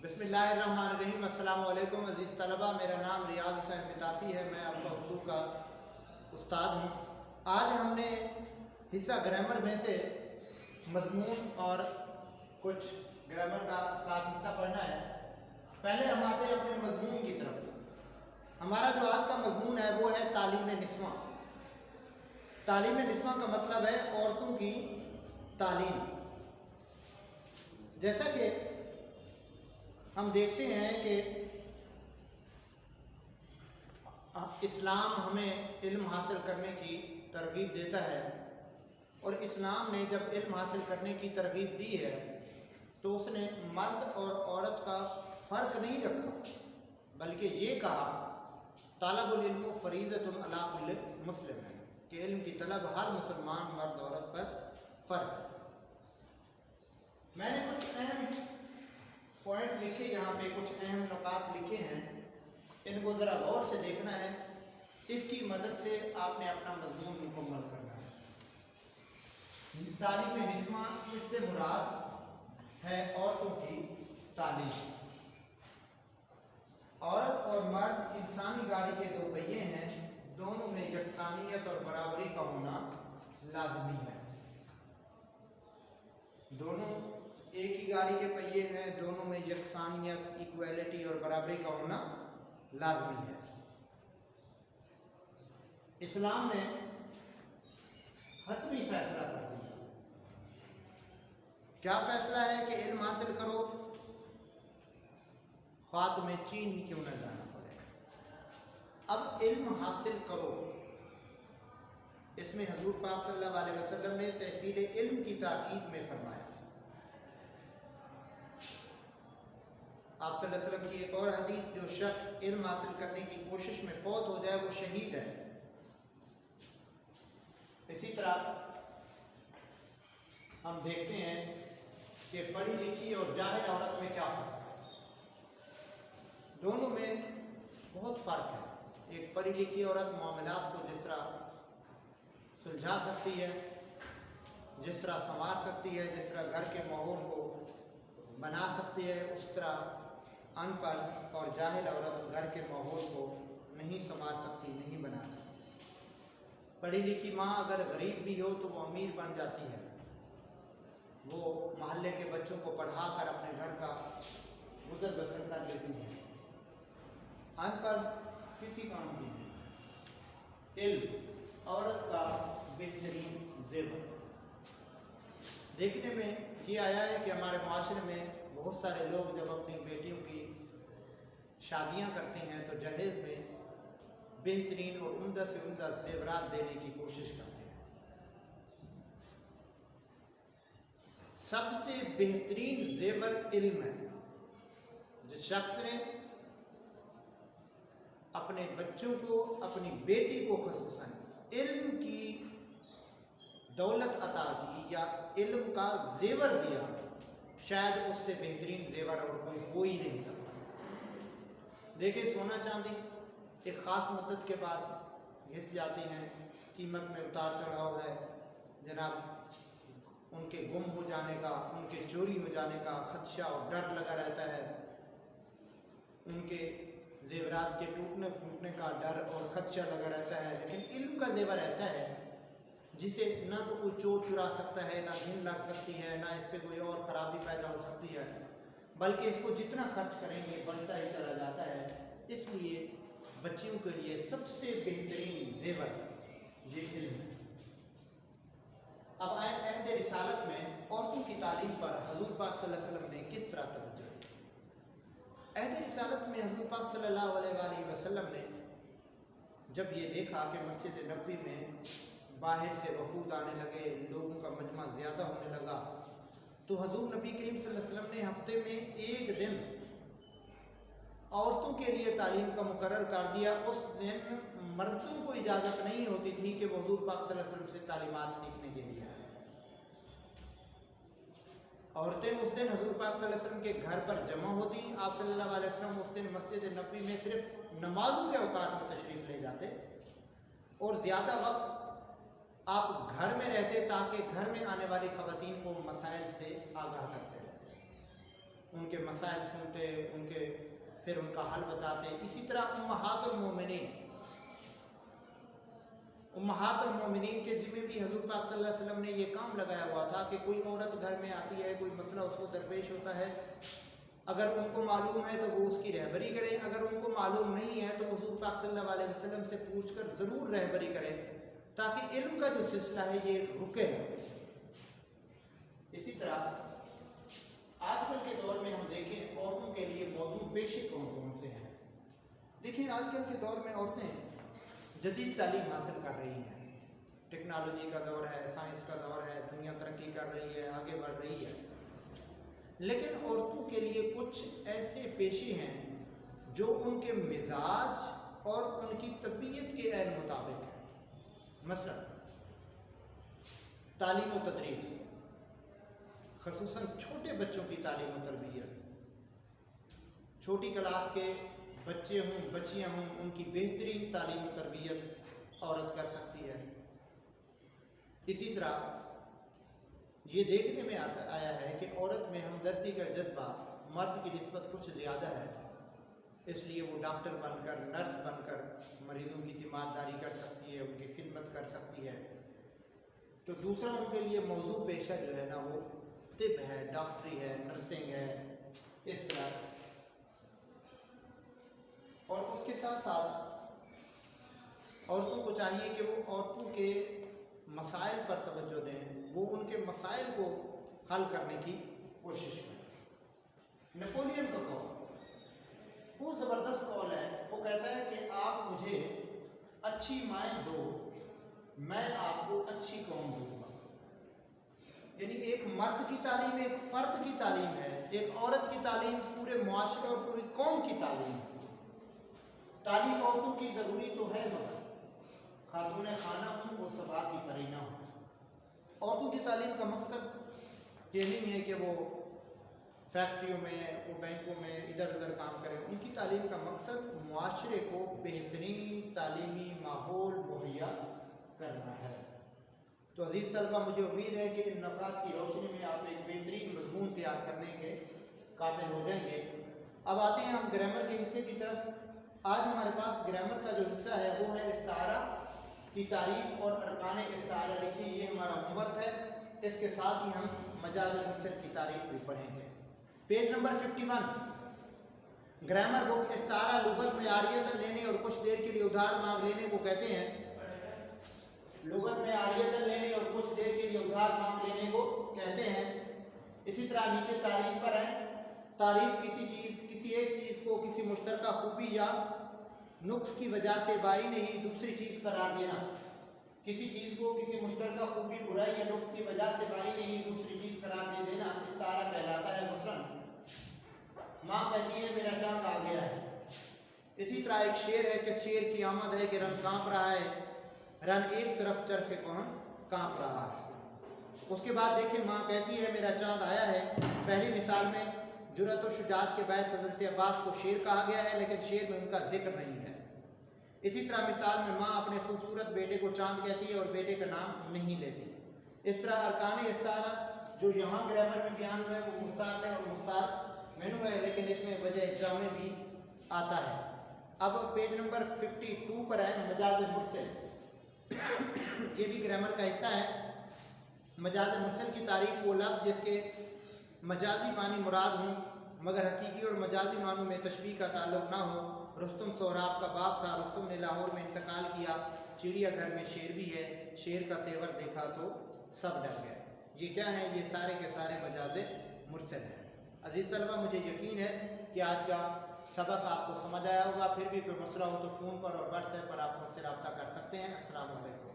बिस्मिल्लाहिर्रहमानिर्रहीम। अस्सलाम वालेकुम अज़ीज़ तलबा, मेरा नाम रियाज़ हुसैन बितासी है। मैं आपका उर्दू का उस्ताद हूँ। आज हमने हिस्सा ग्रामर में से मज़मून और कुछ ग्रामर का साथ हिस्सा पढ़ना है। पहले हम आते हैं अपने मज़मून की तरफ। हमारा जो आज का मज़मून है वो है तालीम निस्वां। तालीम निस्वां का मतलब है औरतों की तालीम। जैसा कि हम देखते हैं कि इस्लाम हमें इल्म हासिल करने की तरगीब देता है, और इस्लाम ने जब इल्म हासिल करने की तरगीब दी है तो उसने मर्द और औरत का फ़र्क नहीं रखा, बल्कि ये कहा तालबुल इल्म फ़रीज़तुन अला कुल्लि मुस्लिम है कि इल्म की तलब हर मुसलमान मर्द औरत पर फ़र्ज़ है। मैंने कुछ अहम पॉइंट लिखे, यहाँ पे कुछ अहम नुकात लिखे हैं, इनको ज़रा गौर से देखना है। इसकी मदद से आपने अपना मज़मून मुकम्मल करना है। तालीम निस्वां, इससे मुराद है औरतों की तालीम। औरत और मर्द इंसानी गाड़ी के दो पहिए हैं, दोनों में यकसानियत और बराबरी का होना लाजमी है। दोनों एक ही गाड़ी के पहिए हैं, दोनों में यकसानियत, इक्वलिटी और बराबरी का होना लाजमी है। इस्लाम ने हतमी फैसला कर दिया। क्या फैसला है कि इल्म हासिल करो, ख्वाह तुम्हें चीन ही क्यों न जाना पड़े। अब इल्म हासिल करो, इसमें हजूर पाक सल्लल्लाहु अलैहि वसल्लम ने तहसील इल्म की ताकीद में फरमाया। आप सल्लल्लाहु अलैहि वसल्लम की एक और हदीस, जो शख्स इल्म हासिल करने की कोशिश में फौत हो जाए वो शहीद है। इसी तरह हम देखते हैं कि पढ़ी लिखी और जाहिल औरत में क्या फ़र्क है। दोनों में बहुत फ़र्क है। एक पढ़ी लिखी औरत मामलात को जिस तरह सुलझा सकती है, जिस तरह संवार सकती है, जिस तरह घर के माहौल को बना सकती है, उस तरह अनपढ़ और जाहिल औरत घर के माहौल को नहीं संवार सकती, नहीं बना सकती। पढ़ी लिखी माँ अगर गरीब भी हो तो वो अमीर बन जाती है। वो मोहल्ले के बच्चों को पढ़ा कर अपने घर का गुजर बसर कर लेती है। अनपढ़ किसी काम की नहीं। इल्म औरत का बेहतरीन ज़ेवर। देखने में ये आया है कि हमारे माशरे में बहुत सारे लोग जब अपनी बेटियों की शादियां करते हैं तो जहेज़ में बेहतरीन और उम्दा से उम्दा ज़ेवरात देने की कोशिश करते हैं। सबसे बेहतरीन ज़ेवर इल्म है। जिस शख्स ने अपने बच्चों को, अपनी बेटी को ख़ुसूसन इल्म की दौलत अता की या इल्म का ज़ेवर दिया, शायद उससे बेहतरीन ज़ेवर और कोई हो ही नहीं सकता। देखिए, सोना चांदी एक ख़ास मुद्दत के बाद घिस जाती हैं, कीमत में उतार चढ़ाव है जनाब। उनके गुम हो जाने का, उनके चोरी हो जाने का ख़दशा और डर लगा रहता है। उनके ज़ेवरात के टूटने फूटने का डर और ख़दशा लगा रहता है। लेकिन इल्म का ज़ेवर ऐसा है जिसे ना तो कोई चोर चुरा सकता है, ना घिन लग सकती है, ना इस पर कोई और ख़राबी पैदा हो सकती है, बल्कि इसको जितना खर्च करेंगे बढ़ता ही चला जाता है। इसलिए बच्चियों के लिए सबसे बेहतरीन ज़ेवर ये इल्म है। अब आए अहद रिसालत में औरतों की तालीम पर हजूर पाक सल्लल्लाहु अलैहि वसल्लम ने किस तरह तवज्जो दी। अहद रिसालत में हजूर पाक सल्लल्लाहु अलैहि वसल्लम ने जब ये देखा कि मस्जिद नबवी में बाहर से वफूद आने लगे, लोगों का मजमा ज़्यादा होने लगा, तो हजूर नबी करीम सल्लल्लाहु अलैहि वसल्लम ने हफ्ते में एक दिन औरतों के लिए तालीम का मुकर्रर कर दिया। उस दिन मर्दों को इजाज़त नहीं होती थी कि वो हजूर पाक सल्लल्लाहु अलैहि वसल्लम से तालीमात सीखने के लिए आए। औरतें उस दिन हजूर पाक सल्लल्लाहु अलैहि वसल्लम के घर पर जमा होती। आप सल्लल्लाहु अलैहि वसल्लम उस दिन मस्जिद नबवी में सिर्फ नमाजों के औकात में तशरीफ़ ले जाते और ज़्यादा वक्त आप घर में रहते ताकि घर में आने वाली ख़वातीन को मसाइल से आगाह करते रहते। ان کے مسائل سنتے، پھر ان کا حل بتاتے۔ اسی طرح امہات المومنین کے ذمہ بھی حضور پاک صلی اللہ علیہ وسلم نے یہ کام لگایا ہوا تھا کہ کوئی عورت گھر میں آتی ہے، کوئی مسئلہ اس کو درپیش ہوتا ہے، اگر ان کو معلوم ہے تو وہ اس کی رہبری کریں، اگر ان کو معلوم نہیں ہے تو حضور پاک صلی اللہ علیہ وسلم سے پوچھ کر ضرور رہبری کریں، تاکہ علم کا جو سلسلہ ہے یہ رکے۔ اسی طرح آج کل کے دور میں ہم دیکھیں عورتوں کے لیے موضوع پیشے کون سے ہیں۔ دیکھیں آج کل کے دور میں عورتیں جدید تعلیم حاصل کر رہی ہیں، ٹیکنالوجی کا دور ہے، سائنس کا دور ہے، دنیا ترقی کر رہی ہے، آگے بڑھ رہی ہے، لیکن عورتوں کے لیے کچھ ایسے پیشے ہیں جو ان کے مزاج اور ان کی طبیعت کے عین مطابق ہیں۔ مثلا تعلیم و تدریس، خصوصاً چھوٹے بچوں کی تعلیم و تربیت، چھوٹی کلاس کے بچے ہوں بچیاں ہوں، ان کی بہترین تعلیم و تربیت عورت کر سکتی ہے۔ اسی طرح یہ دیکھنے میں آیا ہے کہ عورت میں ہمدردی کا جذبہ مرد کی نسبت کچھ زیادہ ہے، اس لیے وہ ڈاکٹر بن کر، نرس بن کر مریضوں کی تیمارداری کر سکتی ہے، ان کی خدمت کر سکتی ہے۔ تو دوسرا ان کے لیے موضوع پیشہ جو ہے نا وہ طب ہے، ڈاکٹری ہے، نرسنگ ہے، اس طرح۔ اور اس کے ساتھ ساتھ عورتوں کو چاہیے کہ وہ عورتوں کے مسائل پر توجہ دیں، وہ ان کے مسائل کو حل کرنے کی کوشش کریں۔ نیپولین کا قول وہ زبردست قول ہے، وہ کہتا ہے کہ آپ مجھے اچھی مائیں دو، میں آپ کو اچھی قوم دوں گا۔ یعنی ایک مرد کی تعلیم ایک فرد کی تعلیم ہے، ایک عورت کی تعلیم پورے معاشرے اور پوری قوم کی تعلیم ہے۔ تعلیم عورتوں کی ضروری تو ہے، مگر خاتون خانہ ہوں وہ صبا کی پرینہ ہوں۔ عورتوں کی تعلیم کا مقصد یہ نہیں ہے کہ وہ فیکٹریوں میں، وہ بینکوں میں ادھر ادھر کام کریں، ان کی تعلیم کا مقصد معاشرے کو بہترین تعلیمی ماحول مہیا کرنا ہے۔ تو عزیز طلبہ، مجھے امید ہے کہ ان نکات کی روشنی میں آپ ایک بہترین مضمون تیار کرنے کے قابل ہو جائیں گے۔ اب آتے ہیں ہم گرامر کے حصے کی طرف۔ آج ہمارے پاس گرامر کا جو حصہ ہے وہ ہے استعارہ کی تعریف اور ارکان استعارہ لکھی، یہ ہمارا ہوم ورک ہے۔ اس کے ساتھ ہی ہم مجاز المرسل کی تعریف بھی پڑھیں گے۔ پیج نمبر 51، گرامر بک۔ استعارہ لغت میں عاریۃ لینے اور کچھ دیر کے لیے ادھار مانگ لینے کو کہتے ہیں۔ لغت میں عاریۃ لینے اور کچھ دیر کے لیے ادھار مانگ لینے کو کہتے ہیں۔ اسی طرح نیچے تعریف پر ہے۔ تعریف کسی ایک چیز کو کسی مشترکہ خوبی یا نقص کی وجہ سے بائی نہیں دوسری چیز قرار دینا۔ کسی چیز کو کسی مشترکہ خوبی، برائی یا نقص کی وجہ سے بائی نہیں دوسری چیز قرار دے دینا استعارہ کہلاتا ہے۔ مثلاً ماں کہتی ہے میرا چاند آ گیا ہے۔ اسی طرح ایک شعر ہے کہ شعر کی آمد ہے کہ رن کانپ رہا ہے، رن ایک طرف چرخ کون کانپ رہا ہے۔ اس کے بعد دیکھیں ماں کہتی ہے میرا چاند آیا ہے۔ پہلی مثال میں جرأت و شجاعت کے باعث حضرت عباس کو شیر کہا گیا ہے، لیکن شیر میں ان کا ذکر نہیں ہے۔ اسی طرح مثال میں ماں اپنے خوبصورت بیٹے کو چاند کہتی ہے اور بیٹے کا نام نہیں لیتی۔ اس طرح ارکان استعارہ جو یہاں گرامر میں بیان ہوئے وہ مستعار ہے اور مستعار منو ہے، لیکن اس میں وجہ اجزا میں بھی آتا ہے۔ اب پیج نمبر 52 پر ہے مجاز مرسل۔ یہ بھی گرامر کا حصہ ہے۔ مجاز مرسل کی تعریف وہ لفظ جس کے مجازی معنی مراد ہوں مگر حقیقی اور مجازی معنوں میں تشبیہ کا تعلق نہ ہو۔ رستم سہراب کا باپ تھا، رستم نے لاہور میں انتقال کیا، چڑیا گھر میں شیر بھی ہے، شیر کا تیور دیکھا تو سب ڈر گئے۔ یہ کیا ہے؟ یہ سارے کے سارے مجاز مرسل ہیں۔ عزیز طلبہ، مجھے یقین ہے کہ آج کا سبق آپ کو سمجھ آیا ہوگا۔ پھر بھی کوئی مسئلہ ہو تو فون پر اور واٹس ایپ پر آپ مجھ سے رابطہ کر سکتے ہیں۔ السلام علیکم۔